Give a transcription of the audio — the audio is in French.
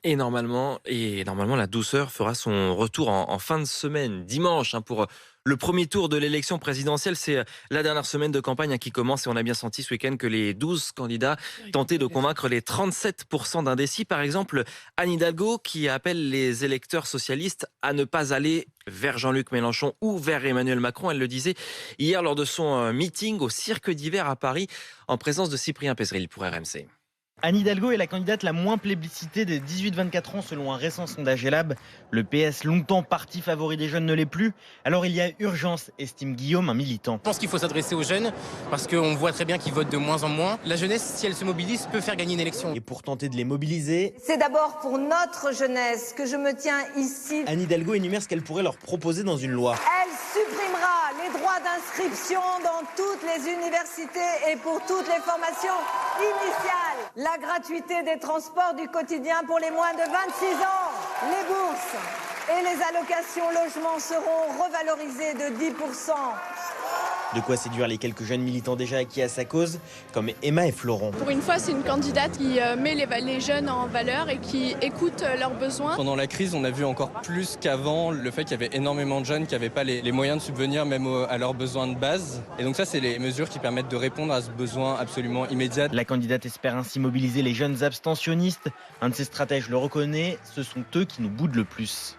Et normalement, la douceur fera son retour en fin de semaine, dimanche, pour le premier tour de l'élection présidentielle. C'est la dernière semaine de campagne qui commence et on a bien senti ce week-end que les 12 candidats tentaient de convaincre les 37% d'indécis. Par exemple, Anne Hidalgo qui appelle les électeurs socialistes à ne pas aller vers Jean-Luc Mélenchon ou vers Emmanuel Macron. Elle le disait hier lors de son meeting au Cirque d'Hiver à Paris en présence de Cyprien Pézeril pour RMC. Anne Hidalgo est la candidate la moins plébiscitée des 18-24 ans selon un récent sondage Elab. Le PS, longtemps parti favori des jeunes, ne l'est plus. Alors il y a urgence, estime Guillaume, un militant. Je pense qu'il faut s'adresser aux jeunes parce qu'on voit très bien qu'ils votent de moins en moins. La jeunesse, si elle se mobilise, peut faire gagner une élection. Et pour tenter de les mobiliser, c'est d'abord pour notre jeunesse que je me tiens ici. Anne Hidalgo énumère ce qu'elle pourrait leur proposer dans une loi. Elle supprimera les droits d'inscription dans toutes les universités et pour toutes les formations initiales. La gratuité des transports du quotidien pour les moins de 26 ans. Les bourses et les allocations logement seront revalorisées de 10%. De quoi séduire les quelques jeunes militants déjà acquis à sa cause, comme Emma et Florent. Pour une fois, c'est une candidate qui met les jeunes en valeur et qui écoute leurs besoins. Pendant la crise, on a vu encore plus qu'avant le fait qu'il y avait énormément de jeunes qui n'avaient pas les moyens de subvenir même à leurs besoins de base. Et donc ça, c'est les mesures qui permettent de répondre à ce besoin absolument immédiat. La candidate espère ainsi mobiliser les jeunes abstentionnistes. Un de ses stratèges le reconnaît, ce sont eux qui nous boudent le plus.